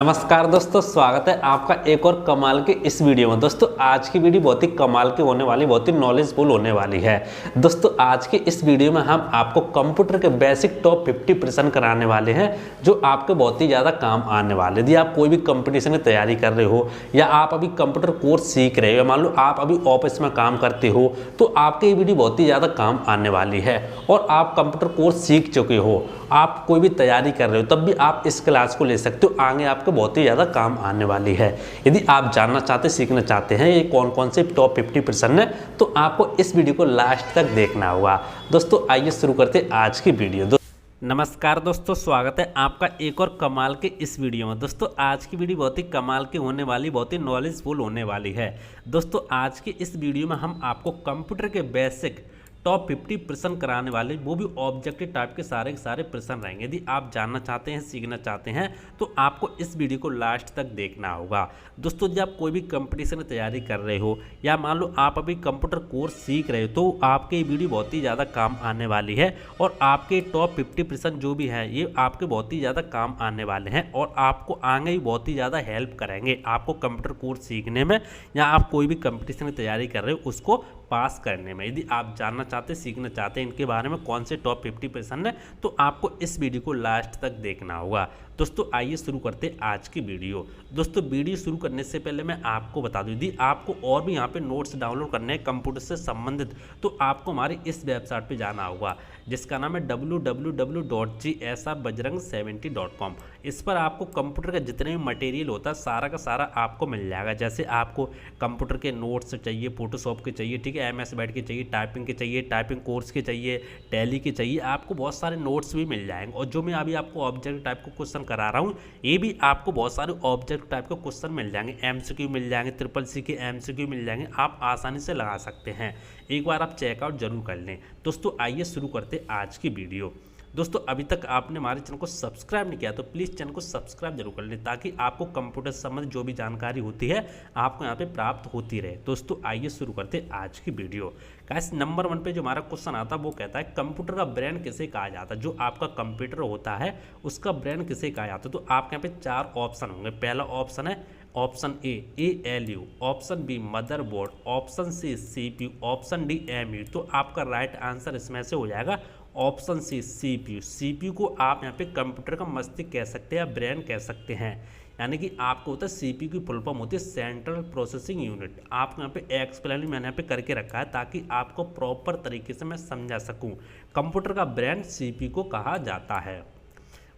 नमस्कार दोस्तों, स्वागत है आपका एक और कमाल के इस वीडियो में। दोस्तों आज की वीडियो बहुत ही कमाल की होने वाली, बहुत ही नॉलेजफुल होने वाली है। दोस्तों आज के इस वीडियो में हम आपको कंप्यूटर के बेसिक टॉप 50% कराने वाले हैं जो आपके बहुत ही ज़्यादा काम आने वाले। यदि आप कोई भी कंपटीशन की तैयारी कर रहे हो या आप अभी कंप्यूटर कोर्स सीख रहे हो, मान लो आप अभी ऑफिस में काम करते हो, तो आपके ये वीडियो बहुत ही ज़्यादा काम आने वाली है। और आप कंप्यूटर कोर्स सीख चुके हो, आप कोई भी तैयारी कर रहे हो, तब भी आप इस क्लास को ले सकते हो। आगे आपको बहुत ही ज़्यादा काम आने वाली है। यदि आप जानना चाहते, सीखना चाहते हैं ये कौन कौन से टॉप 50% है, तो आपको इस वीडियो को लास्ट तक देखना होगा। दोस्तों आइए शुरू करते हैं आज की वीडियो। नमस्कार दोस्तों, स्वागत है आपका एक और कमाल के इस वीडियो में। दोस्तों आज की वीडियो बहुत ही कमाल की होने वाली, बहुत ही नॉलेजफुल होने वाली है। दोस्तों आज की इस वीडियो में हम आपको कंप्यूटर के बेसिक टॉप 50% कराने वाले, वो भी ऑब्जेक्टिव टाइप के सारे प्रश्न रहेंगे। यदि आप जानना चाहते हैं, सीखना चाहते हैं, तो आपको इस वीडियो को लास्ट तक देखना होगा। दोस्तों यदि आप कोई भी कंपटीशन की तैयारी कर रहे हो या मान लो आप अभी कंप्यूटर कोर्स सीख रहे हो, तो आपके ये वीडियो बहुत ही ज़्यादा काम आने वाली है। और आपके टॉप 50% जो भी है ये आपके बहुत ही ज़्यादा काम आने वाले हैं और आपको आगे भी बहुत ही ज़्यादा हेल्प करेंगे आपको कंप्यूटर कोर्स सीखने में, या आप कोई भी कंपटीशन की तैयारी कर रहे हो उसको पास करने में। यदि आप जानना चाहते, सीखना चाहते हैं इनके बारे में कौन से टॉप 50% है, तो आपको इस वीडियो को लास्ट तक देखना होगा। दोस्तों आइए शुरू करते हैं आज की वीडियो। दोस्तों वीडियो शुरू करने से पहले मैं आपको बता दूं, यदि आपको और भी यहाँ पे नोट्स डाउनलोड करने हैं कंप्यूटर से संबंधित, तो आपको हमारी इस वेबसाइट पे जाना होगा जिसका नाम है www.gsrbajrang70.com। इस पर आपको कंप्यूटर का जितने भी मटेरियल होता है सारा का सारा आपको मिल जाएगा। जैसे आपको कंप्यूटर के नोट्स चाहिए, फोटोशॉप के चाहिए, ठीक है, MS वर्ड के चाहिए, टाइपिंग के चाहिए, टाइपिंग कोर्स के चाहिए, टैली के चाहिए, आपको बहुत सारे नोट्स भी मिल जाएंगे। और जो मैं अभी आपको ऑब्जेक्ट टाइप को क्वेश्चन करा रहा हूँ, ये भी आपको बहुत सारे ऑब्जेक्ट टाइप के क्वेश्चन मिल जाएंगे। MCQ मिल जाएंगे, CCC के MCQ मिल जाएंगे, आप आसानी से लगा सकते हैं। एक बार आप चेकआउट जरूर कर लें। दोस्तों आइए शुरू करते आज की वीडियो। दोस्तों अभी तक आपने हमारे चैनल को सब्सक्राइब नहीं किया तो प्लीज़ चैनल को सब्सक्राइब जरूर कर लें, ताकि आपको कंप्यूटर से संबंधित जो भी जानकारी होती है आपको यहाँ पे प्राप्त होती रहे। दोस्तों आइए शुरू करते हैं आज की वीडियो। गाइस नंबर 1 पे जो हमारा क्वेश्चन आता है वो कहता है कंप्यूटर का ब्रेन किसे कहा जाता है। जो आपका कंप्यूटर होता है उसका ब्रेन किसे कहा जाता है, तो आपके यहाँ पे 4 ऑप्शन होंगे। पहला ऑप्शन है option A ALU, option B motherboard, option C CPU, option D MU। तो आपका राइट आंसर इसमें से हो जाएगा ऑप्शन सी CPU। CPU को आप यहाँ पे कंप्यूटर का मस्तिष्क कह सकते हैं या ब्रेन कह सकते हैं, यानी कि आपको होता है CPU की फुल फॉर्म होती है सेंट्रल प्रोसेसिंग यूनिट। आपको यहाँ पे एक्सप्लेन मैंने यहाँ पे करके रखा है ताकि आपको प्रॉपर तरीके से मैं समझा सकूँ। कंप्यूटर का ब्रेन CPU को कहा जाता है।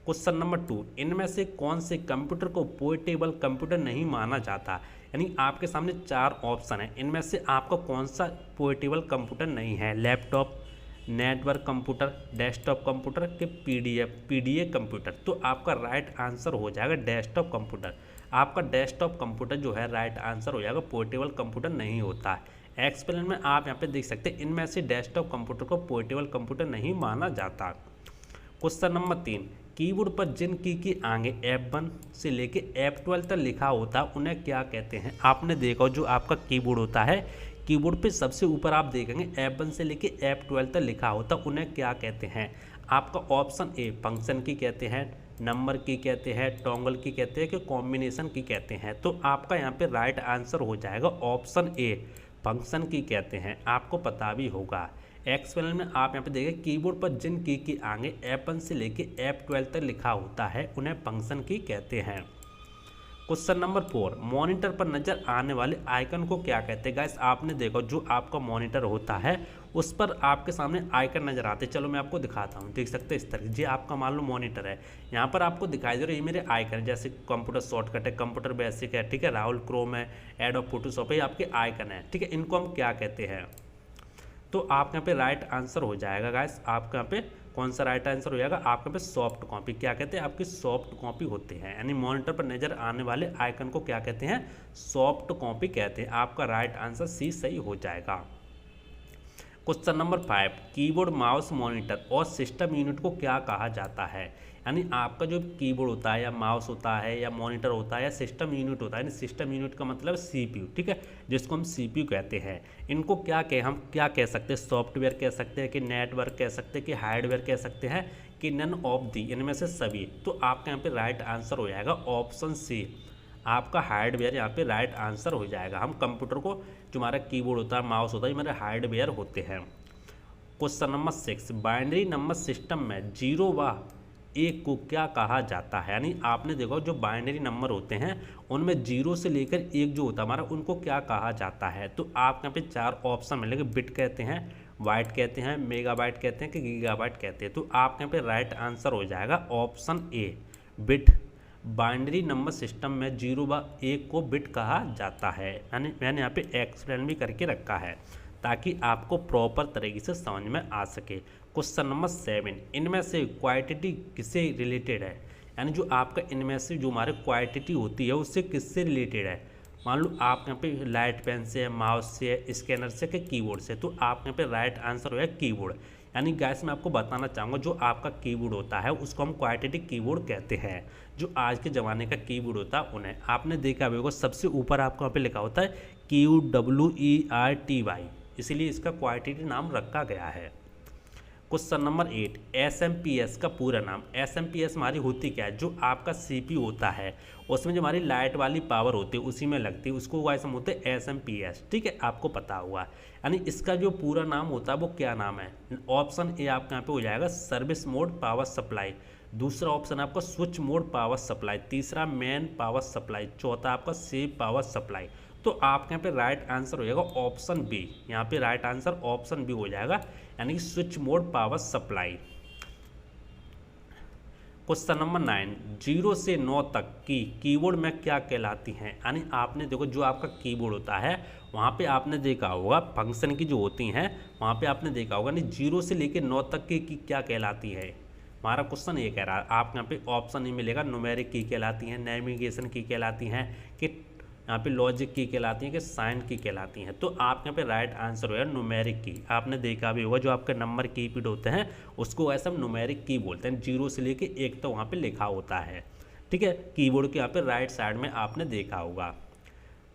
क्वेश्चन नंबर 2, इनमें से कौन से कंप्यूटर को पोर्टेबल कंप्यूटर नहीं माना जाता। यानी आपके सामने 4 ऑप्शन है, इनमें से आपका कौन सा पोर्टेबल कंप्यूटर नहीं है। Laptop, network computer, desktop computer के PDA कंप्यूटर। तो आपका राइट आंसर हो जाएगा डेस्कटॉप कंप्यूटर। आपका डेस्कटॉप कंप्यूटर जो है राइट आंसर हो जाएगा, पोर्टेबल कंप्यूटर नहीं होता है। एक्सप्लेन में आप यहाँ पे देख सकते हैं, इनमें से डेस्कटॉप कंप्यूटर को पोर्टेबल कंप्यूटर नहीं माना जाता। क्वेश्चन नंबर 3, कीबोर्ड पर जिन की आगे F1 से लेके F12 तक लिखा होता है उन्हें क्या कहते हैं। आपने देखा जो आपका कीबोर्ड होता है, कीबोर्ड पे सबसे ऊपर आप देखेंगे F1 से लेके F12 तक लिखा होता है, उन्हें क्या कहते हैं। आपका ऑप्शन ए फंक्शन की कहते हैं, नंबर की कहते हैं, टॉगल की कहते हैं, कि कॉम्बिनेशन की कहते हैं। तो आपका यहाँ पे राइट आंसर हो जाएगा ऑप्शन ए फंक्शन की कहते हैं। आपको पता भी होगा। एक्सप्लेन में आप यहाँ पे देखें, कीबोर्ड पर जिन की आगे F1 से लेके F12 तक लिखा होता है उन्हें फंक्शन की कहते हैं। क्वेश्चन नंबर 4, मॉनिटर पर नजर आने वाले आइकन को क्या कहते हैं। गाइस आपने देखा जो आपका मॉनिटर होता है उस पर आपके सामने आइकन नजर आते हैं। चलो मैं आपको दिखाता हूँ, देख सकते हैं इस तरह जी आपका मान लो मॉनिटर है, यहाँ पर आपको दिखाई दे रहा है ये मेरे आइकन, जैसे कंप्यूटर शॉर्टकट है, कंप्यूटर बेसिक है, ठीक है, राहुल क्रोम है, एडोब फोटोशॉप है, आपके आइकन है, ठीक है। इनको हम क्या कहते हैं, तो आप यहाँ पे राइट आंसर हो जाएगा। गाइस आपके यहाँ पे कौन सा राइट आंसर हो जाएगा, आपके पे सॉफ्ट कॉपी क्या कहते हैं, आपकी सॉफ्ट कॉपी होते हैं। यानी मॉनिटर पर नजर आने वाले आइकन को क्या कहते हैं, सॉफ्ट कॉपी कहते हैं। आपका राइट आंसर सी सही हो जाएगा। Question number 5, keyboard, mouse, monitor और सिस्टम यूनिट को क्या कहा जाता है। यानी आपका जो कीबोर्ड होता है या माउस होता है या मॉनिटर होता है या सिस्टम यूनिट होता है, यानी सिस्टम यूनिट का मतलब CPU, ठीक है, जिसको हम CPU कहते हैं। इनको हम क्या कह सकते हैं, सॉफ्टवेयर कह सकते हैं, कि नेटवर्क कह सकते हैं, कि हार्डवेयर कह सकते हैं, कि नन ऑफ दी, इनमें से सभी। तो आपका यहाँ पे राइट आंसर हो जाएगा ऑप्शन सी, आपका हार्डवेयर यहाँ पे राइट आंसर हो जाएगा। हम कंप्यूटर को, जो हमारा कीबोर्ड होता है, माउस होता है, ये हमारे हार्डवेयर होते हैं। Question number 6, binary number system में 0 व 1 को क्या कहा जाता है? यानी आपने देखो जो बाइनरी नंबर होते हैं उनमें 0 से लेकर 1 जो होता है हमारा, उनको क्या कहा जाता है? तो आप यहाँ पे 4 ऑप्शन मिलेंगे। बिट कहते हैं, बाइट कहते हैं, मेगाबाइट कहते हैं कि गीगाबाइट कहते हैं। तो आप यहाँ पे राइट आंसर हो जाएगा option A, bit. Binary number system में 0 व 1 को बिट कहा जाता है। यानी मैंने यहाँ पे एक्सप्लेन भी करके रखा है ताकि आपको प्रॉपर तरीके से समझ में आ सके। क्वेश्चन नंबर 7, इनमें से क्वांटिटी किससे रिलेटेड है? यानी जो आपका इनमें से जो हमारे क्वांटिटी होती है उससे किससे रिलेटेड है? मान लो आप यहाँ पे लाइट पेन से है, माउस से है, स्कैनर से, कि कीबोर्ड से। तो आप यहाँ पे राइट आंसर हो है कीबोर्ड। यानी गैस मैं आपको बताना चाहूँगा जो आपका कीबोर्ड होता है उसको हम क्वाड्रेटिक कीबोर्ड कहते हैं। जो आज के ज़माने का कीबोर्ड होता है उन्हें आपने देखा होगा, सबसे ऊपर आपको यहाँ पे लिखा होता है QWERTY, इसीलिए इसका क्वाड्रेटिक नाम रखा गया है। क्वेश्चन नंबर 8, SMPS का पूरा नाम। SMPS हमारी होती क्या है? जो आपका CPU होता है उसमें जो हमारी लाइट वाली पावर होती है उसी में लगती है, उसको वाइस हम होते हैं SMPS। ठीक है, आपको पता हुआ। यानी इसका जो पूरा नाम होता है वो क्या नाम है? ऑप्शन ए आपका यहाँ पे हो जाएगा सर्विस मोड पावर सप्लाई, दूसरा ऑप्शन आपका स्विच मोड पावर सप्लाई, तीसरा मेन पावर सप्लाई, चौथा आपका सेव पावर सप्लाई। तो आपके यहाँ पे राइट आंसर हो जाएगा ऑप्शन बी। यहाँ पे राइट आंसर ऑप्शन बी हो जाएगा, यानी कि switch mode power supply. Question number 9, 0 से 9 तक की कीबोर्ड में क्या कहलाती हैं? यानी आपने देखो जो आपका कीबोर्ड होता है वहाँ पे आपने देखा होगा फंक्शन की जो होती हैं वहाँ पे आपने देखा होगा, नहीं 0 से लेकर 9 तक की क्या कहलाती है? हमारा क्वेश्चन ये कह रहा है, आप यहाँ पे ऑप्शन ही मिलेगा, न्यूमेरिक की कहलाती हैं, नेविगेशन की कहलाती हैं, कि यहाँ पे लॉजिक की कहलाती हैं, कि साइन की कहलाती हैं। तो आप यहाँ पे राइट आंसर होगा न्यूमेरिक की। आपने देखा भी होगा जो आपके नंबर कीपैड होते हैं उसको ऐसा न्यूमेरिक की बोलते हैं, 0 से लेके 1 तो वहाँ पे लिखा होता है। ठीक है, कीबोर्ड के यहाँ पे राइट साइड में आपने देखा होगा।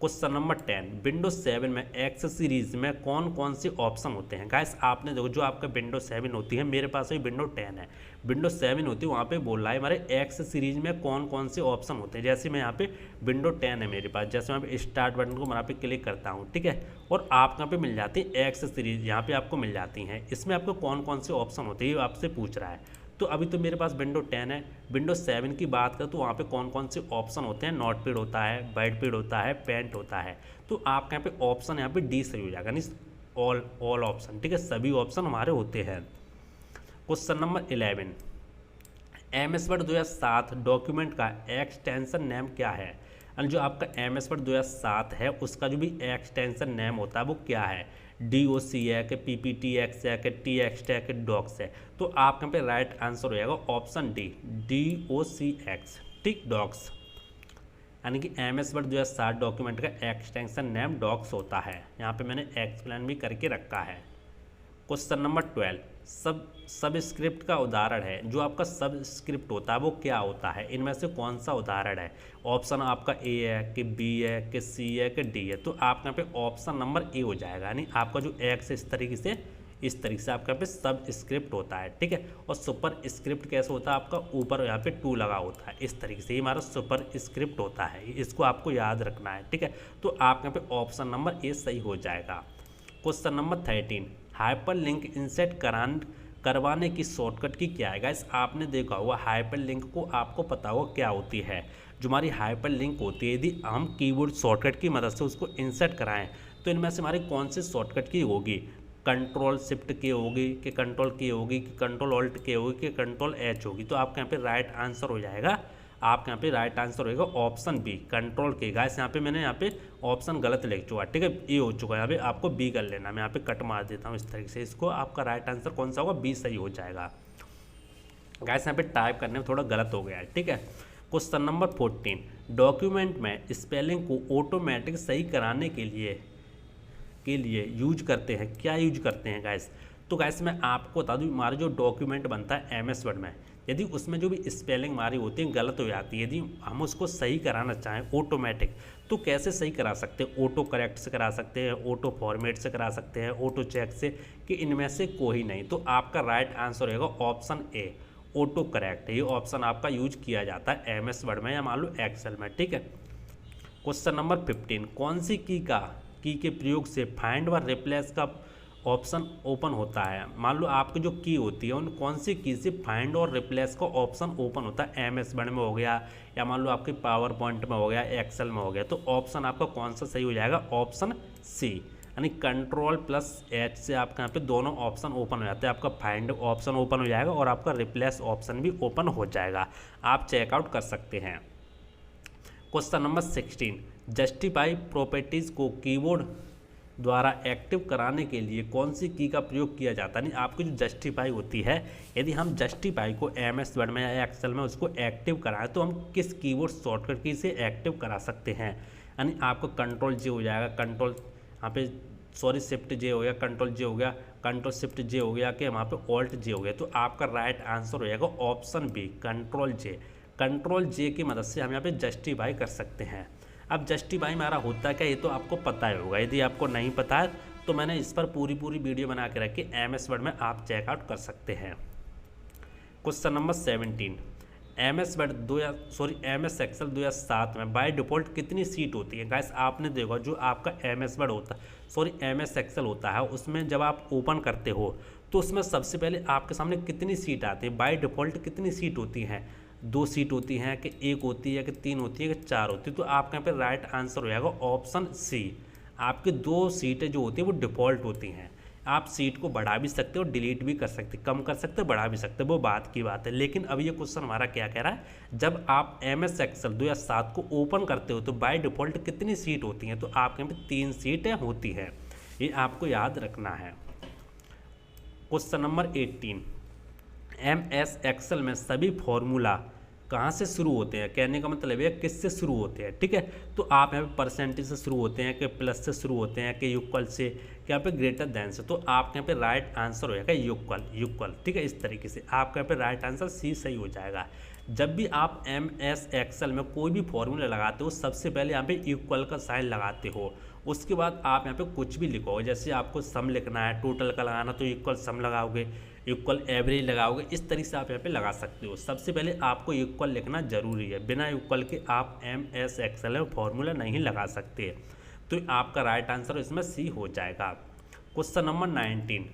क्वेश्चन नंबर 10, विंडोज 7 में एक्स सीरीज में कौन कौन से ऑप्शन होते हैं? गाइस आपने देखो जो आपका विंडोज 7 होती है, मेरे पास भी विंडोज 10 है, विंडोज 7 होती है, वहाँ पे बोल रहा है हमारे एक्स सीरीज में कौन कौन से ऑप्शन होते हैं। जैसे मैं यहाँ पे विंडोज 10 है मेरे पास, जैसे मैं यहाँ पे स्टार्ट बटन को यहाँ पे क्लिक करता हूँ, ठीक है, और आप यहाँ पे मिल जाती है एक्स सीरीज, यहाँ पे आपको मिल जाती हैं। इसमें आपको कौन कौन से ऑप्शन होते हैं ये आपसे पूछ रहा है। तो अभी तो मेरे पास विंडोज 10 है। विंडोज 7 की बात करें तो वहाँ पे कौन कौन से ऑप्शन होते हैं? नोट पैड होता है, वाइट पैड होता है, पेंट होता है। तो आपके यहाँ पे ऑप्शन यहाँ पे डी सही हो जाएगा, यानी ऑल ऑप्शन। ठीक है, सभी ऑप्शन हमारे होते हैं। Question number 11, MS word 2007 document का एक्सटेंशन नेम क्या है? और जो आपका MS वर्ड 2007 है उसका जो भी एक्सटेंशन नेम होता है वो क्या है? DOC है कि PPTX है कि TXT है कि डॉक्स है? तो आप यहाँ पे राइट आंसर हो जाएगा ऑप्शन डी, DOCX। ठीक, डॉक्स, यानी कि MS वर्ड 2007 डॉक्यूमेंट का एक्सटेंशन नेम डॉक्स होता है। यहाँ पे मैंने एक्सप्लेन भी करके रखा है। क्वेश्चन नंबर 12, सब स्क्रिप्ट का उदाहरण है। जो आपका सब स्क्रिप्ट होता है वो क्या होता है? इनमें से कौन सा उदाहरण है? ऑप्शन आपका ए है कि बी है कि सी है कि डी है? तो आप यहाँ पे ऑप्शन नंबर ए हो जाएगा, यानी आपका जो एक्स इस तरीके से आपका यहाँ पे सब स्क्रिप्ट होता है। ठीक है, और सुपर स्क्रिप्ट कैसे होता है? आपका ऊपर यहाँ पे 2 लगा होता है, इस तरीके से ये हमारा सुपर स्क्रिप्ट होता है, इसको आपको याद रखना है। ठीक है, तो आप यहाँ पे ऑप्शन नंबर ए सही हो जाएगा। Question number 13, hyper link insert करवाने की शॉर्टकट की क्या है? गाइस आपने देखा होगा हाइपर लिंक को, आपको पता होगा क्या होती है। जो हमारी हाइपर लिंक होती है, यदि हम कीबोर्ड शॉर्टकट की मदद से उसको इंसर्ट कराएं तो इनमें से हमारी कौन सी शॉर्टकट की होगी? कंट्रोल शिफ्ट की होगी कि कंट्रोल की होगी कि कंट्रोल ऑल्ट की होगी कि कंट्रोल एच होगी? तो आपके यहाँ पे राइट आंसर हो जाएगा, आपके यहाँ पे राइट आंसर होगा ऑप्शन बी, कंट्रोल के। गाइस यहाँ पे मैंने यहाँ पे ऑप्शन गलत लिख चुका, ठीक है, ए हो चुका है, यहाँ पे आपको बी कर लेना। मैं यहाँ पे कट मार देता हूँ इस तरीके से, इसको आपका राइट आंसर कौन सा होगा? बी सही हो जाएगा। गाइस यहाँ पे टाइप करने में थोड़ा गलत हो गया है। ठीक है, क्वेश्चन नंबर 14, डॉक्यूमेंट में स्पेलिंग को ऑटोमेटिक सही कराने के लिए यूज करते हैं, क्या यूज करते हैं गाइस? तो गाइस मैं आपको बता दूँ, हमारा जो डॉक्यूमेंट बनता है MS वर्ड में, यदि उसमें जो भी स्पेलिंग हमारी होती है गलत हो जाती है, यदि हम उसको सही कराना चाहें ऑटोमेटिक, तो कैसे सही करा सकते हैं? ऑटो करेक्ट से करा सकते हैं, ऑटो फॉर्मेट से करा सकते हैं, ऑटो चेक से, कि इनमें से कोई नहीं? तो आपका राइट आंसर होगा ऑप्शन ए, ऑटो करेक्ट, ये ऑप्शन आपका यूज किया जाता है MS वर्ड में या मान लो एक्सेल में, ठीक है। क्वेश्चन नंबर 15, कौन सी की के प्रयोग से फाइंड व रिप्लेस का ऑप्शन ओपन होता है। मान लो आपकी जो की होती है उन कौन सी की से फाइंड और रिप्लेस का ऑप्शन ओपन होता है, MS वर्ड में हो गया या मान लो आपके पावर पॉइंट में हो गया, एक्सेल में हो गया। तो ऑप्शन आपका कौन सा सही हो जाएगा, ऑप्शन सी, यानी Ctrl+H से आपका यहाँ पे दोनों ऑप्शन ओपन हो जाते हैं। आपका फाइंड ऑप्शन ओपन हो जाएगा और आपका रिप्लेस ऑप्शन भी ओपन हो जाएगा, आप चेकआउट कर सकते हैं। क्वेश्चन नंबर 16, जस्टिफाई प्रॉपर्टीज़ को कीबोर्ड द्वारा एक्टिव कराने के लिए कौन सी की का प्रयोग किया जाता है। नहीं, आपकी जो जस्टिफाई होती है, यदि हम जस्टिफाई को MS वर्ड में या एक्सेल में उसको एक्टिव कराएं तो हम किस कीबोर्ड शॉर्टकट की से एक्टिव करा सकते हैं। यानी आपका Ctrl+J हो जाएगा, यहाँ पे Shift+J हो गया, Ctrl+J हो गया, Ctrl+Shift+J हो गया कि वहाँ पे Alt+J हो गया। तो आपका राइट आंसर हो जाएगा ऑप्शन बी, Ctrl+J की मदद से हम यहाँ पे जस्टिफाई कर सकते हैं। अब जस्टिफाई हमारा होता है क्या, ये तो आपको पता ही होगा। यदि आपको नहीं पता है तो मैंने इस पर पूरी वीडियो बना के रखी, MS वर्ड में आप चेकआउट कर सकते हैं। क्वेश्चन नंबर 17, MS एक्सेल 2007 में बाय डिफ़ॉल्ट कितनी सीट होती है। गाइस आपने देखा जो आपका MS वर्ड होता है, MS एक्सेल होता है, उसमें जब आप ओपन करते हो तो उसमें सबसे पहले आपके सामने कितनी सीट आती है, बाय डिफ़ॉल्ट कितनी सीट होती हैं, 2 सीट होती हैं कि 1 होती है कि 3 होती है कि 4 होती है। तो आपके यहाँ पे राइट आंसर हो जाएगा ऑप्शन सी, आपकी 2 सीटें जो होती है वो डिफ़ॉल्ट होती हैं। आप सीट को बढ़ा भी सकते हो, डिलीट भी कर सकते, कम कर सकते हो, बढ़ा भी सकते हो, वो बात की बात है। लेकिन अब ये क्वेश्चन हमारा क्या कह रहा है, जब आप MS एक्सेल 2007 को ओपन करते हो तो बाय डिफ़ॉल्ट कितनी सीट होती हैं। तो आपके यहाँ पे 3 सीटें होती हैं, ये आपको याद रखना है। क्वेश्चन नंबर 18, MS एक्सेल में सभी फॉर्मूला कहाँ से शुरू होते हैं। कहने का मतलब है किससे शुरू होते हैं, ठीक है। तो आप यहाँ पे परसेंटेज से शुरू होते हैं कि प्लस से शुरू होते हैं कि इक्वल से, कि यहाँ पे ग्रेटर देन से। तो आपके यहाँ पे राइट आंसर हो जाएगा इक्वल, ठीक है। इस तरीके से आपके यहाँ पे राइट आंसर सी सही हो जाएगा। जब भी आप MS एक्सेल में कोई भी फॉर्मूला लगाते हो सबसे पहले यहाँ पे इक्वल का साइन लगाते हो, उसके बाद आप यहाँ पे कुछ भी लिखोगे। जैसे आपको सम लिखना है, टोटल का लगाना तो इक्वल सम लगाओगे, इक्वल एवरेज लगाओगे, इस तरीके से आप यहाँ पे लगा सकते हो। सबसे पहले आपको इक्वल लिखना जरूरी है, बिना इक्वल के आप MS एक्सेल में फॉर्मूला नहीं लगा सकते। तो आपका राइट आंसर इसमें सी हो जाएगा। क्वेश्चन नंबर 19,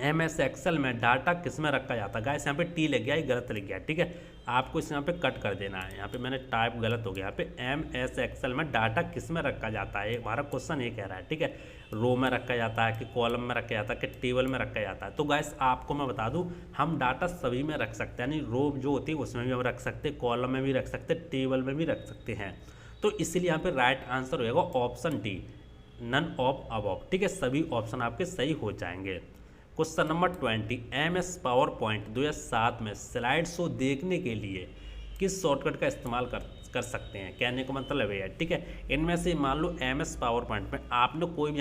MS एक्सेल में डाटा किस में रखा जाता है। गाइस यहाँ पे टी लिख गया, ये गलत लिख गया, ठीक है। आपको इसे यहाँ पे कट कर देना है, यहाँ पे मैंने टाइप गलत हो गया। यहाँ पे MS एक्सेल में डाटा किस में रखा जाता है, हमारा क्वेश्चन ये कह रहा है, ठीक है। रो में रखा जाता है कि कॉलम में रखा जाता है कि टेबल में रखा जाता है। तो गाइस आपको मैं बता दूं, हम डाटा सभी में रख सकते हैं, यानी रो जो होती है उसमें भी हम रख सकते हैं, कॉलम में भी रख सकते हैं, टेबल में भी रख सकते हैं। तो इसलिए यहाँ पे राइट आंसर होगा option D, none of above, ठीक है। सभी ऑप्शन आपके सही हो जाएंगे। Question number 20, MS PowerPoint 2007 में स्लाइड शो देखने के लिए किस शॉर्टकट का इस्तेमाल कर सकते हैं। कहने का मतलब है, ठीक है। इनमें से मान लो MS पावर पॉइंट में आपने कोई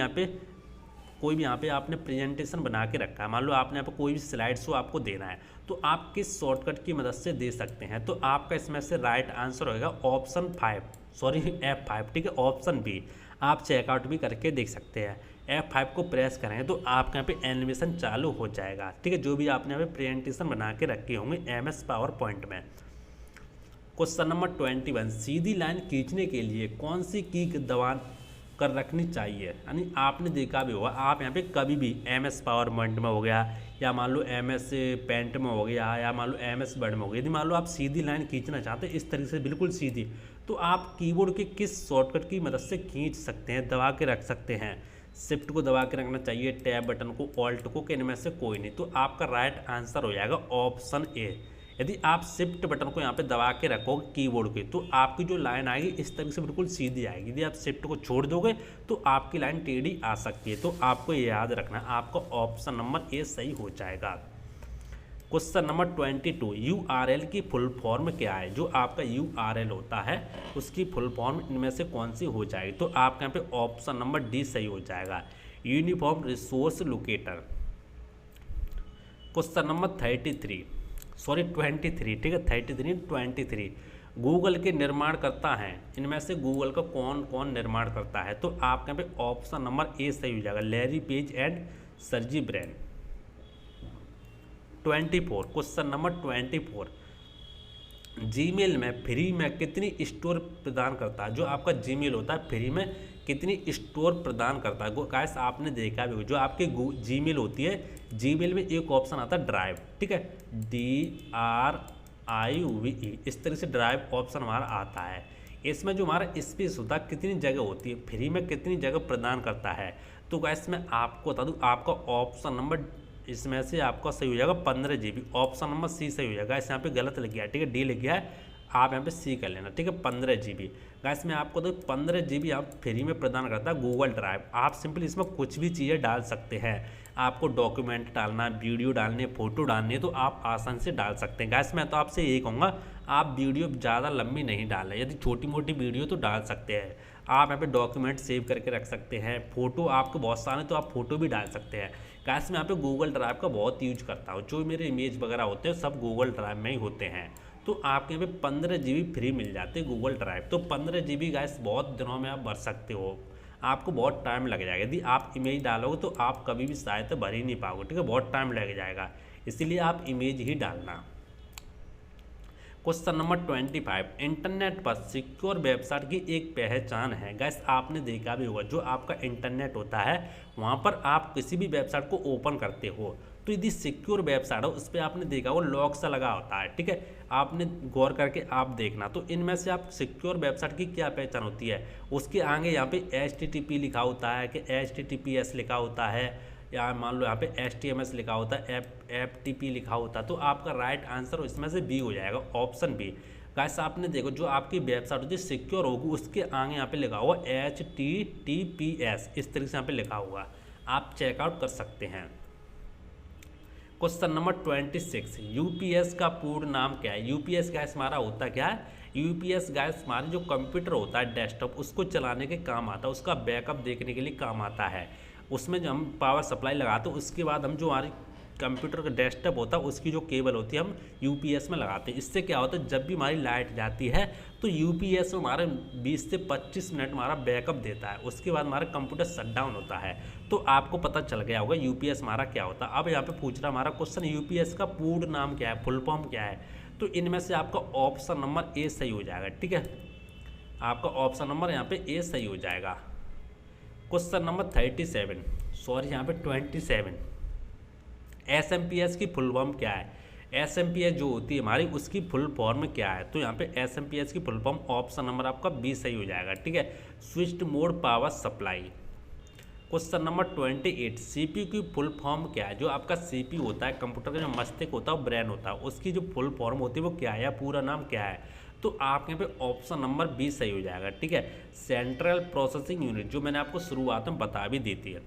भी यहाँ पे आपने प्रेजेंटेशन बना के रखा है, मान लो आपने यहाँ पे कोई भी स्लाइड शो आपको देना है, तो आप किस शॉर्टकट की मदद से दे सकते हैं। तो आपका इसमें से राइट आंसर होगा ऑप्शन F5, ठीक है, ऑप्शन बी। आप चेकआउट भी करके देख सकते हैं। F5 को प्रेस करेंगे तो आपके यहाँ पे एनिमेशन चालू हो जाएगा, ठीक है, जो भी आपने यहाँ पे प्रेजेंटेशन बना के रखे होंगे MS पावर पॉइंट में। क्वेश्चन नंबर 21, सीधी लाइन खींचने के लिए कौन सी की दबा कर रखनी चाहिए। यानी आपने देखा भी होगा, आप यहाँ पे कभी भी MS पावर पॉइंट में हो गया या मान लो MS पेंट में हो गया या मान लो MS वर्ड में हो गया, यदि मान लो आप सीधी लाइन खींचना चाहते हैं इस तरीके से बिल्कुल सीधी, तो आप कीबोर्ड के किस शॉर्टकट की मदद से खींच सकते हैं, दबा के रख सकते हैं। शिफ्ट को दबा के रखना चाहिए, टैब बटन को, ऑल्ट को, कि इनमें से कोई नहीं। तो आपका राइट आंसर हो जाएगा ऑप्शन ए। यदि आप शिफ्ट बटन को यहाँ पे दबा के रखोगे कीबोर्ड के तो आपकी जो लाइन आएगी इस तरीके से बिल्कुल सीधी आएगी। यदि आप शिफ्ट को छोड़ दोगे तो आपकी लाइन टेढ़ी आ सकती है। तो आपको ये याद रखना, आपका ऑप्शन नंबर ए सही हो जाएगा। क्वेश्चन नंबर 22, URL की फुल फॉर्म क्या है। जो आपका URL होता है उसकी फुल फॉर्म इनमें से कौन सी हो जाएगी। तो आपके यहाँ पे ऑप्शन नंबर डी सही हो जाएगा, uniform resource locator. Question number 23, ठीक है, 23, गूगल के निर्माण करता है, इनमें से गूगल का कौन कौन निर्माण करता है। तो आपके यहाँ पे ऑप्शन नंबर ए सही हो जाएगा, Larry Page and Sergey Brin. 24, question number 24, Gmail में फ्री में कितनी स्टोर प्रदान करता है? जो आपका जीमेल होता है फ्री में कितनी स्टोर प्रदान करता है? गाइस आपने देखा भी, जो आपकी जीमेल होती है, जीमेल में एक ऑप्शन आता है ड्राइव, ठीक है, DRIVE, इस तरह से ड्राइव ऑप्शन हमारा आता है। इसमें जो हमारा स्पेस होता है कितनी जगह होती है, फ्री में कितनी जगह प्रदान करता है? तो गाइस मैं आपको बता दूं, आपका ऑप्शन नंबर इसमें से आपका सही हो जाएगा 15 GB, ऑप्शन नंबर सी सही हो जाएगा। इस यहाँ पे गलत लग गया है, ठीक है, डी लग गया है, आप यहाँ पे सी कर लेना, ठीक है, 15 GB। गाइस मैं आपको तो 15 GB आप फ्री में प्रदान करता है गूगल ड्राइव। आप सिंपल इसमें कुछ भी चीज़ें डाल सकते हैं, आपको डॉक्यूमेंट डालना है, वीडियो डालनी है, फोटो डालनी है, तो आप आसान से डाल सकते हैं। गाइस मैं तो आपसे यही कहूँगा, आप वीडियो ज़्यादा लंबी नहीं डालें, यदि छोटी मोटी वीडियो तो डाल सकते हैं। आप यहाँ पे डॉक्यूमेंट सेव करके रख सकते हैं, फोटो आपको बहुत सारे तो आप फोटो भी डाल सकते हैं। गाइस मैं यहाँ पे गूगल ड्राइव का बहुत यूज करता हूँ, जो मेरे इमेज वगैरह होते हैं सब गूगल ड्राइव में ही होते हैं। तो आपके यहाँ पे 15 GB फ्री मिल जाते हैं गूगल ड्राइव। तो 15 GB गाइस बहुत दिनों में आप भर सकते हो, आपको बहुत टाइम लग जाएगा। यदि आप इमेज डालोगे तो आप कभी भी शायद भर ही नहीं पाओगे, ठीक है, बहुत टाइम लग जाएगा, इसीलिए आप इमेज ही डालना। क्वेश्चन नंबर 25, इंटरनेट पर सिक्योर वेबसाइट की एक पहचान है। गैस आपने देखा भी होगा, जो आपका इंटरनेट होता है वहाँ पर आप किसी भी वेबसाइट को ओपन करते हो तो यदि सिक्योर वेबसाइट हो उस पर आपने देखा वो लॉक सा लगा होता है, ठीक है, आपने गौर करके आप देखना। तो इनमें से आप सिक्योर वेबसाइट की क्या पहचान होती है? उसके आगे यहाँ पे HTTP लिखा होता है कि HTTPS लिखा होता है, या मान लो यहाँ पे HTML लिखा होता है, FTP लिखा होता है, तो आपका राइट आंसर इसमें से बी हो जाएगा, ऑप्शन बी। गाइस आपने देखो, जो आपकी वेबसाइट होती है सिक्योर होगी उसके आगे यहाँ पे लिखा हुआ HTTPS, इस तरीके से यहाँ पे लिखा हुआ, आप चेकआउट कर सकते हैं। क्वेश्चन नंबर 26, यूपीएस का पूर्ण नाम क्या है? यूपीएस गैस हमारा होता क्या है? यूपीएस गैस हमारे जो कंप्यूटर होता है डेस्कटॉप, उसको चलाने के काम आता है, उसका बैकअप देखने के लिए काम आता है। उसमें जो हम पावर सप्लाई लगाते हैं उसके बाद हम जो हमारी कंप्यूटर का डेस्कटॉप होता है उसकी जो केबल होती है हम यूपीएस में लगाते हैं। इससे क्या होता है, जब भी हमारी लाइट जाती है तो यूपीएस में हमारे 20 से 25 मिनट हमारा बैकअप देता है, उसके बाद हमारा कंप्यूटर शट डाउन होता है। तो आपको पता चल गया होगा यूपीएस हमारा क्या होता है। अब यहाँ पे पूछ रहा हमारा क्वेश्चन, यूपीएस का पूर्ण नाम क्या है, फुल फॉर्म क्या है? तो इनमें से आपका ऑप्शन नंबर ए सही हो जाएगा, ठीक है, आपका ऑप्शन नंबर यहाँ पे ए सही हो जाएगा। क्वेश्चन नंबर 37, सॉरी यहाँ पे 27, एसएमपीएस की फुल फॉर्म क्या है? एसएमपीएस जो होती है हमारी उसकी फुल फॉर्म क्या है? तो यहाँ पे एसएमपीएस की फुल फॉर्म ऑप्शन नंबर आपका बी सही हो जाएगा, ठीक है, switched mode power supply. Question number 28, CPU की फुल फॉर्म क्या है? जो आपका सीपीयू होता है कंप्यूटर का जो मस्तिष्क होता है, ब्रेन होता है, उसकी जो फुल फॉर्म होती है वो क्या है, या पूरा नाम क्या है? तो आप यहाँ पे ऑप्शन नंबर बी सही हो जाएगा, ठीक है, सेंट्रल प्रोसेसिंग यूनिट, जो मैंने आपको शुरुआत में बता भी दी थी।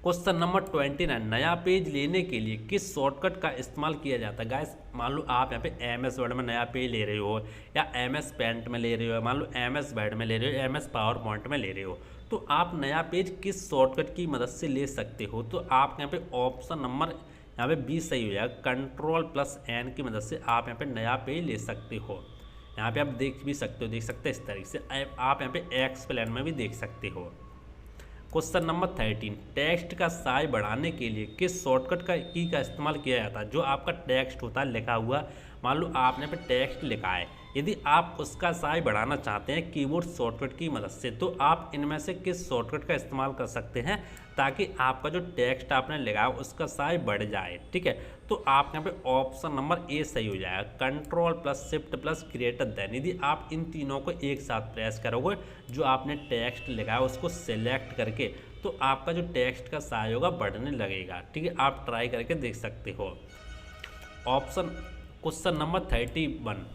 क्वेश्चन नंबर 29, नया पेज लेने के लिए किस शॉर्टकट का इस्तेमाल किया जाता है? गाइस मान लो आप यहाँ पे MS वर्ड में नया पेज ले रहे हो, या MS पेंट में ले रहे हो, मान लो MS वर्ड में ले रहे हो, MS पावर पॉइंट में ले रहे हो, तो आप नया पेज किस शॉर्टकट की मदद से ले सकते हो? तो आप यहाँ पे ऑप्शन नंबर यहाँ पे बी सही हो जाएगा, Ctrl+N की मदद से आप यहाँ पे नया पेज ले सकते हो। यहाँ पे आप देख भी सकते हो, देख सकते हैं इस तरीके से, आप यहाँ पे एक्सप्लेन में भी देख सकते हो। क्वेश्चन नंबर 13, टेक्स्ट का साइज बढ़ाने के लिए किस शॉर्टकट की का इस्तेमाल किया जाता है? जो आपका टेक्स्ट होता है लिखा हुआ, मान लो आपने पे टेक्स्ट लिखा है, यदि आप उसका साइज बढ़ाना चाहते हैं कीबोर्ड शॉर्टकट की मदद से, तो आप इनमें से किस शॉर्टकट का इस्तेमाल कर सकते हैं ताकि आपका जो टेक्स्ट आपने लिखा है उसका साइज बढ़ जाए, ठीक है? तो आप यहाँ पे ऑप्शन नंबर ए सही हो जाएगा, Ctrl+Shift+Greater Than। यदि आप इन तीनों को एक साथ प्रेस करोगे, जो आपने टेक्स्ट लिखा है उसको सेलेक्ट करके, तो आपका जो टेक्स्ट का साइज होगा बढ़ने लगेगा, ठीक है, आप ट्राई करके देख सकते हो। क्वेश्चन नंबर 31,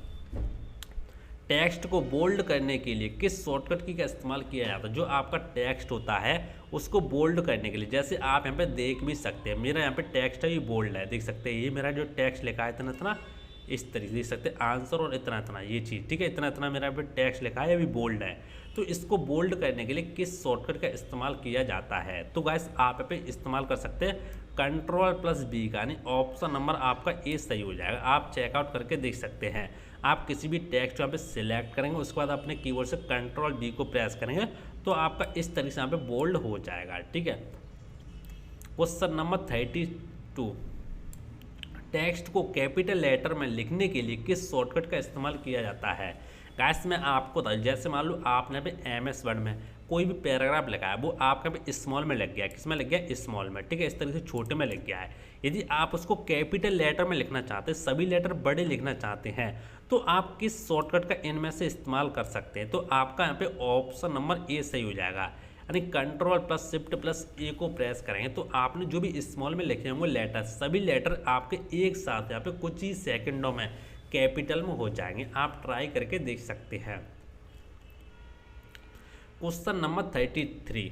टेक्स्ट को बोल्ड करने के लिए किस शॉर्टकट की का इस्तेमाल किया जाता है? जो आपका टेक्स्ट होता है उसको बोल्ड करने के लिए, जैसे आप यहाँ पे देख भी सकते हैं, मेरा यहाँ पे टेक्स्ट है ये बोल्ड है, देख सकते हैं, ये मेरा जो टेक्स्ट लिखा है इतना इतना, इस तरीके से देख सकते हैं आंसर, और इतना इतना ये चीज़, ठीक है, इतना इतना मेरा यहाँ पे टेक्स्ट लिखा है, अभी बोल्ड है। तो इसको बोल्ड करने के लिए किस शॉर्टकट का इस्तेमाल किया जाता है? तो गाइस आप यहाँ पे इस्तेमाल कर सकते हैं Ctrl+B का, यानी ऑप्शन नंबर आपका ए सही हो जाएगा। आप चेकआउट करके देख सकते हैं, आप किसी भी टेक्स्ट यहाँ पे सिलेक्ट करेंगे, उसके बाद अपने कीबोर्ड से Ctrl+B को प्रेस करेंगे तो आपका इस तरीके से यहाँ पे बोल्ड हो जाएगा, ठीक है। क्वेश्चन नंबर 32, टेक्स्ट को कैपिटल लेटर में लिखने के लिए किस शॉर्टकट का इस्तेमाल किया जाता है। गाइस मैं आपको बता, जैसे मान लो आपने पे MS वर्ड में कोई भी पैराग्राफ लिखा है, वो आपका पे स्मॉल में लग गया, किस में लग गया, स्मॉल में, ठीक है, इस तरह से छोटे में लग गया है। यदि आप उसको कैपिटल लेटर में लिखना चाहते हैं, सभी लेटर बड़े लिखना चाहते हैं, तो आप किस शॉर्टकट का इनमें से इस्तेमाल कर सकते हैं। तो आपका यहाँ पे ऑप्शन नंबर ए सही हो जाएगा, यानी Ctrl+Shift+A को प्रेस करेंगे तो आपने जो भी स्मॉल में लिखे होंगे लेटर, सभी लेटर आपके एक साथ यहाँ पे कुछ ही सेकंडों में कैपिटल में हो जाएंगे। आप ट्राई करके देख सकते हैं। क्वेश्चन नंबर 33,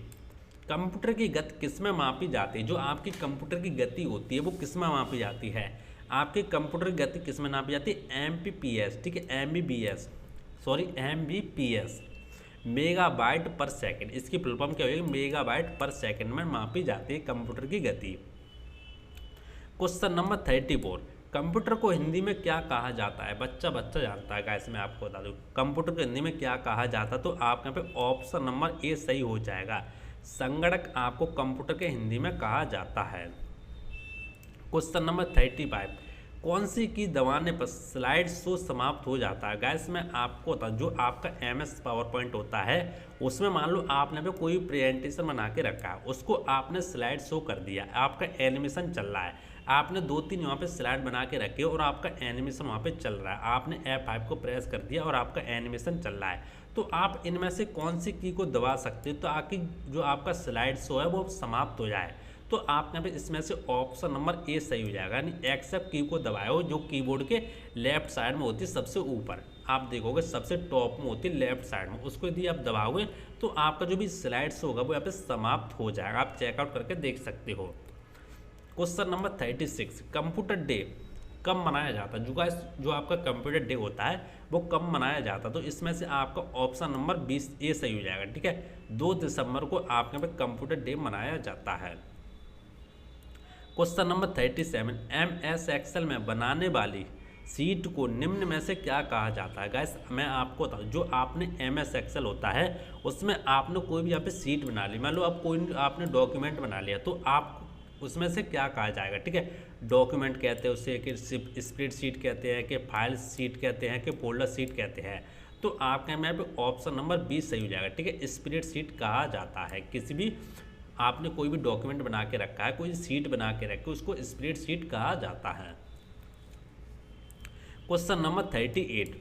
कंप्यूटर की गति किस में मापी जाती है। जो आपकी कंप्यूटर की गति होती है वो किस में मापी जाती है। आपके कंप्यूटर की गति किस में नापी जाती है, MPPS, ठीक है, MBPS, मेगाबाइट पर सेकंड। इसकी फुल फॉर्म क्या होगी, मेगाबाइट पर सेकंड में मापी जाती है कंप्यूटर की गति। क्वेश्चन नंबर 34, कंप्यूटर को हिंदी में क्या कहा जाता है। बच्चा जानता है गाइस, मैं आपको बता दूं कंप्यूटर को हिंदी में क्या कहा जाता है। तो आपके यहाँ पे ऑप्शन नंबर ए सही हो जाएगा, संगणक आपको कंप्यूटर के हिंदी में कहा जाता है। क्वेश्चन नंबर 35, कौन सी की दबाने पर स्लाइड शो समाप्त हो जाता है। गैस मैं आपको बता, जो आपका MS पावर पॉइंट होता है उसमें मान लो आपने पे कोई प्रेजेंटेशन बना के रखा है, उसको आपने स्लाइड शो कर दिया, आपका एनिमेशन चल रहा है, आपने 2-3 वहाँ पे स्लाइड बना के रखे और आपका एनिमेशन वहाँ पे चल रहा है, आपने F5 को प्रेस कर दिया और आपका एनिमेशन चल रहा है, तो आप इनमें से कौन सी की को दबा सकते हो ताकि जो आपका स्लाइड शो है वो समाप्त हो जाए। तो आप यहाँ पे इसमें से ऑप्शन नंबर ए सही हो जाएगा, यानी एक्सेप्ट की को दबाओ जो कीबोर्ड के लेफ्ट साइड में होती है, सबसे ऊपर आप देखोगे सबसे टॉप में होती है लेफ्ट साइड में, उसको यदि आप दबाओगे तो आपका जो भी स्लाइड्स होगा वो यहाँ पे समाप्त हो जाएगा। आप चेकआउट करके देख सकते हो। क्वेश्चन नंबर 36, कंप्यूटर डे कब मनाया जाता है। जो आपका कंप्यूटर डे होता है वो कब मनाया जाता है। तो इसमें से आपका ऑप्शन नंबर 20 ए सही हो जाएगा, ठीक है, 2 दिसंबर को आपके यहाँ पे कंप्यूटर डे मनाया जाता है। क्वेश्चन नंबर 37, MS एक्सेल में बनाने वाली सीट को निम्न में से क्या कहा जाता है। गाइस मैं आपको बताऊँ, जो आपने MS एक्सेल होता है उसमें आपने कोई भी यहाँ पे सीट बना ली, मान लो आप कोई आपने डॉक्यूमेंट बना लिया, तो आप उसमें से क्या कहा जाएगा, ठीक है, डॉक्यूमेंट कहते हैं उसे, कि स्प्रेड शीट कहते हैं, कि फाइल सीट कहते हैं, कि फोल्डर सीट कहते हैं। तो आपके यहाँ पे ऑप्शन नंबर 20 सही हो जाएगा, ठीक है, स्प्रेड शीट कहा जाता है। किसी भी आपने कोई भी डॉक्यूमेंट बना के रखा है, कोई सीट बना के रखी, उसको स्प्रेड शीट कहा जाता है। क्वेश्चन नंबर 38,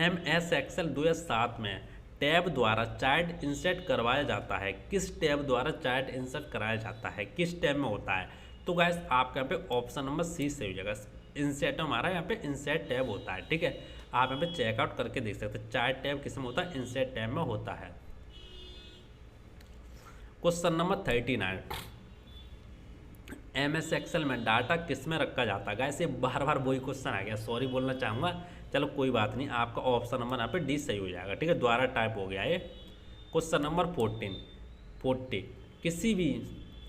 MS एक्सेल 2007 में टैब द्वारा चार्ट इंसर्ट करवाया जाता है। किस टैब द्वारा चार्ट इंसर्ट कराया जाता है, किस टैब में होता है। तो गाइस आपके यहाँ पे ऑप्शन नंबर सी सही हो जाएगा, इंसर्ट हमारा यहाँ पे इंसर्ट टैब होता है, ठीक है, आप यहाँ पे चेकआउट करके देख सकते हैं। चार्ट टैब किस में होता है, इंसर्ट टैब में होता है। क्वेश्चन नंबर 39, MS एक्सेल में डाटा किस में रखा जाता है। गाइस ये बार वही क्वेश्चन आ गया, सॉरी बोलना चाहूँगा, चलो कोई बात नहीं, आपका ऑप्शन नंबर यहाँ पे डी सही हो जाएगा, ठीक है, द्वारा टाइप हो गया ये। क्वेश्चन नंबर 40, किसी भी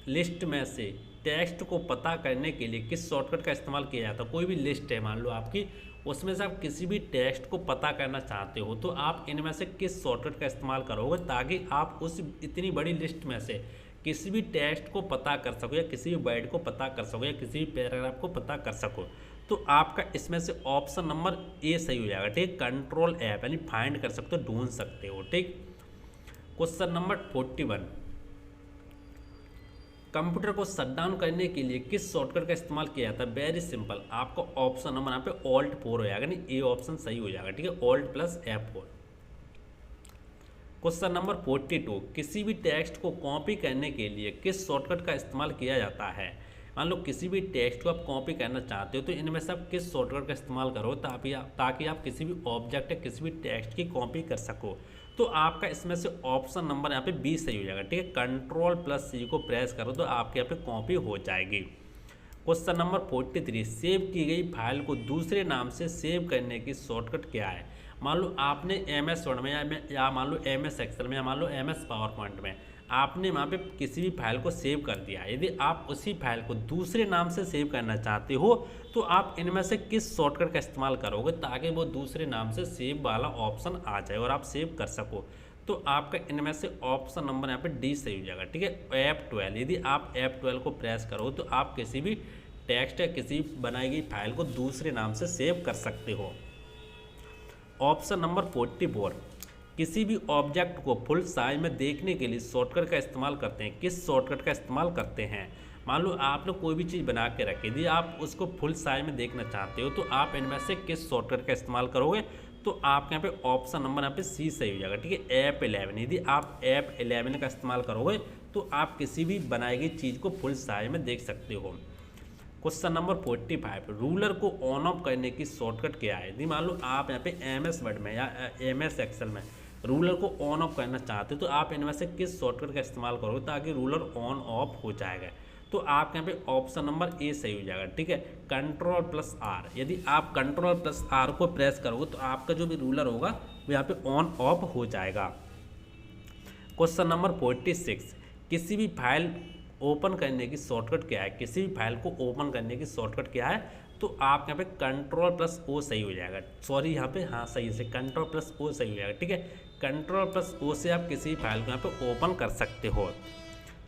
लिस्ट में से टेक्स्ट को पता करने के लिए किस शॉर्टकट का इस्तेमाल किया जाता है। कोई भी लिस्ट है मान लो आपकी, उसमें से आप किसी भी टेक्स्ट को पता करना चाहते हो, तो आप इनमें से किस शॉर्टकट का इस्तेमाल करोगे ताकि आप उस इतनी बड़ी लिस्ट में से किसी भी टेक्स्ट को पता कर सको, या किसी भी वर्ड को पता कर सको, या किसी भी पैराग्राफ को पता कर सको। तो आपका इसमें से ऑप्शन नंबर ए सही हो जाएगा, ठीक, कंट्रोल ऐप, यानी फाइंड कर सकते हो, ढूंढ सकते हो, ठीक। क्वेश्चन नंबर 41, कंप्यूटर को शटडाउन करने के लिए किस शॉर्टकट का इस्तेमाल किया जाता है। वेरी सिंपल, आपका ऑप्शन नंबर यहाँ पे Alt+4 हो जाएगा, नहीं ए ऑप्शन सही हो जाएगा, ठीक है, Alt+F4। क्वेश्चन नंबर 42, किसी भी टेक्स्ट को कॉपी करने के लिए किस शॉर्टकट का इस्तेमाल किया जाता है। मान लो किसी भी टेक्स्ट को आप कॉपी करना चाहते हो, तो इनमें से आप किस शॉर्टकट का इस्तेमाल करो ताकि आप किसी भी ऑब्जेक्ट या किसी भी टेक्स्ट की कॉपी कर सको। तो आपका इसमें से ऑप्शन नंबर यहाँ पे बी सही हो जाएगा, ठीक है, Ctrl+C को प्रेस करो तो आपके यहाँ पे कॉपी हो जाएगी। क्वेश्चन नंबर 43, सेव की गई फाइल को दूसरे नाम से सेव करने की शॉर्टकट क्या है। मान लो आपने MS वर्ड में या मान लो MS एक्सेल में, या मान लो MS पावर पॉइंट में आपने वहाँ पे किसी भी फाइल को सेव कर दिया। यदि आप उसी फाइल को दूसरे नाम से सेव करना चाहते हो, तो आप इनमें से किस शॉर्टकट का इस्तेमाल करोगे ताकि वो दूसरे नाम से सेव वाला ऑप्शन आ जाए और आप सेव कर सको। तो आपका इनमें से ऑप्शन नंबर यहाँ पे डी सही हो जाएगा, ठीक है, F12। यदि आप F12 को प्रेस करो तो आप किसी भी टेक्स्ट या किसी बनाई गई फाइल को दूसरे नाम से सेव कर सकते हो। ऑप्शन नंबर 44, किसी भी ऑब्जेक्ट को फुल साइज में देखने के लिए शॉर्टकट का इस्तेमाल करते हैं। किस शॉर्टकट का इस्तेमाल करते हैं? मान लो आपने कोई भी चीज़ बना के रखी, यदि आप उसको फुल साइज में देखना चाहते हो तो आप इनमें से किस शॉर्टकट का इस्तेमाल करोगे? तो आपके यहाँ पे ऑप्शन नंबर यहाँ पे सी सही हो जाएगा, ठीक है। F11, यदि आप F11 का इस्तेमाल करोगे तो आप किसी भी बनाई गई चीज़ को फुल साइज में देख सकते हो। क्वेश्चन नंबर 45, रूलर को ऑन ऑफ करने की शॉर्टकट क्या है? यदि मान लो आप यहाँ पे MS वर्ड में या MS एक्सेल में रूलर को ऑन ऑफ करना चाहते हो तो आप इनमें से किस शॉर्टकट का इस्तेमाल करोगे ताकि रूलर ऑन ऑफ हो जाएगा? तो आपके यहाँ पे ऑप्शन नंबर ए सही हो जाएगा, ठीक है। Ctrl+R, यदि आप Ctrl+R को प्रेस करोगे तो आपका जो भी रूलर होगा वो यहाँ पे ऑन ऑफ हो जाएगा। क्वेश्चन नंबर 46, किसी भी फाइल ओपन करने की शॉर्टकट क्या है? किसी भी फाइल को ओपन करने की शॉर्टकट क्या है? तो आप यहाँ पे Ctrl+O सही हो जाएगा। सॉरी, यहाँ पे हाँ सही से Ctrl+O सही हो जाएगा, ठीक है। Ctrl+O से आप किसी भी फाइल को यहाँ पे ओपन कर सकते हो।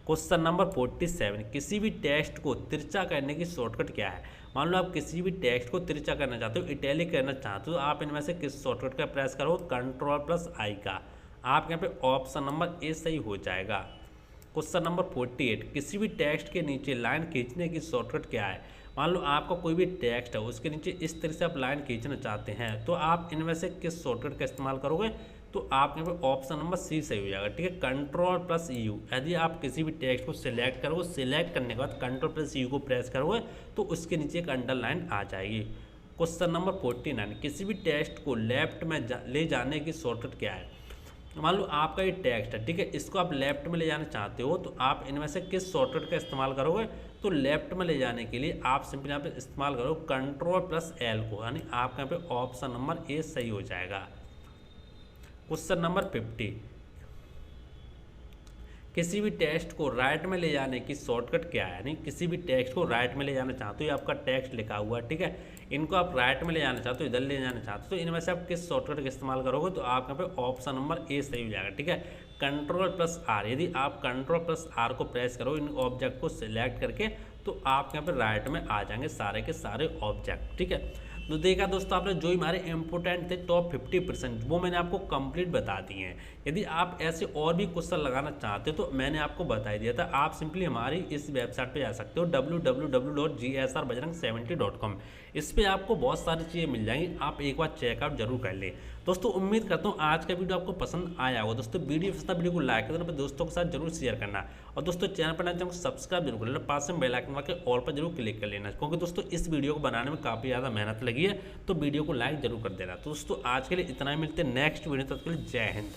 क्वेश्चन नंबर 47, किसी भी टेक्स्ट को तिरछा करने की शॉर्टकट क्या है? मान लो आप किसी भी टेक्स्ट को तिरछा करना चाहते हो, इटैलिक करना चाहते हो, तो आप इनमें से किस शॉर्टकट का प्रेस करो? Ctrl+I का। आप यहाँ पे ऑप्शन नंबर ए सही हो जाएगा। क्वेश्चन नंबर 48, किसी भी टेक्स्ट के नीचे लाइन खींचने की शॉर्टकट क्या है? मान लो आपका कोई भी टेक्स्ट है, उसके नीचे इस तरह से आप लाइन खींचना चाहते हैं तो आप इनमें से किस शॉर्टकट का इस्तेमाल करोगे? तो आप यहाँ पे ऑप्शन नंबर सी सही हो जाएगा, ठीक है। Ctrl+U, यदि आप किसी भी टेक्स्ट को सिलेक्ट करोगे, सिलेक्ट करने के बाद Ctrl+U को प्रेस करोगे तो उसके नीचे एक अंडरलाइन आ जाएगी। क्वेश्चन नंबर 49, किसी भी टेक्स्ट को लेफ्ट में ले जाने की शॉर्टकट क्या है? मान लो आपका ये टेक्स्ट है, ठीक है, इसको आप लेफ्ट में ले जाना चाहते हो तो आप इनमें से किस शॉर्टकट का इस्तेमाल करोगे? तो लेफ्ट में ले जाने के लिए आप सिंपली यहाँ पे इस्तेमाल करो Ctrl+L को, यानी आपका यहाँ पे ऑप्शन नंबर ए सही हो जाएगा। क्वेश्चन नंबर 50, किसी भी टेक्स्ट को राइट में ले जाने की शॉर्टकट क्या है? यानी किसी भी टेक्स्ट को राइट में ले जाना चाहते हो, ये आपका टेक्स्ट लिखा हुआ है, ठीक है, इनको आप राइट में ले जाना चाहते हो, इधर ले जाना चाहते हो, तो इनमें से आप किस शॉर्टकट का इस्तेमाल करोगे? तो आप यहाँ पे ऑप्शन नंबर ए सही हो जाएगा, ठीक है। Ctrl+R, यदि आप Ctrl+R को प्रेस करो इन ऑब्जेक्ट को सिलेक्ट करके तो आप यहाँ पे राइट में आ जाएंगे सारे के सारे ऑब्जेक्ट, ठीक है। तो देखा दोस्तों आपने जो हमारे इंपॉर्टेंट थे टॉप 50% वो मैंने आपको कंप्लीट बता दिए हैं। यदि आप ऐसे और भी क्वेश्चन लगाना चाहते हो तो मैंने आपको बता दिया था, आप सिंपली हमारी इस वेबसाइट पे जा सकते हो www.gsr-bajrang70.com। इस पे आपको बहुत सारी चीज़ें मिल जाएंगी, आप एक बार चेकआउट जरूर कर लें। दोस्तों उम्मीद करता हूँ आज का वीडियो आपको पसंद आया होगा। दोस्तों वीडियो को लाइक करना, दोस्तों के साथ जरूर शेयर करना और दोस्तों चैनल पर नए चैनल को सब्सक्राइब जरूर कर लेना, पास में बेल आइकन दबा के ऑल पर जरूर क्लिक कर लेना, क्योंकि दोस्तों इस वीडियो को बनाने में काफ़ी ज़्यादा मेहनत लगी है, तो वीडियो को लाइक जरूर कर देना। तो दोस्तों आज के लिए इतना ही, मिलते हैं नेक्स्ट वीडियो, तब तक के लिए जय हिंद।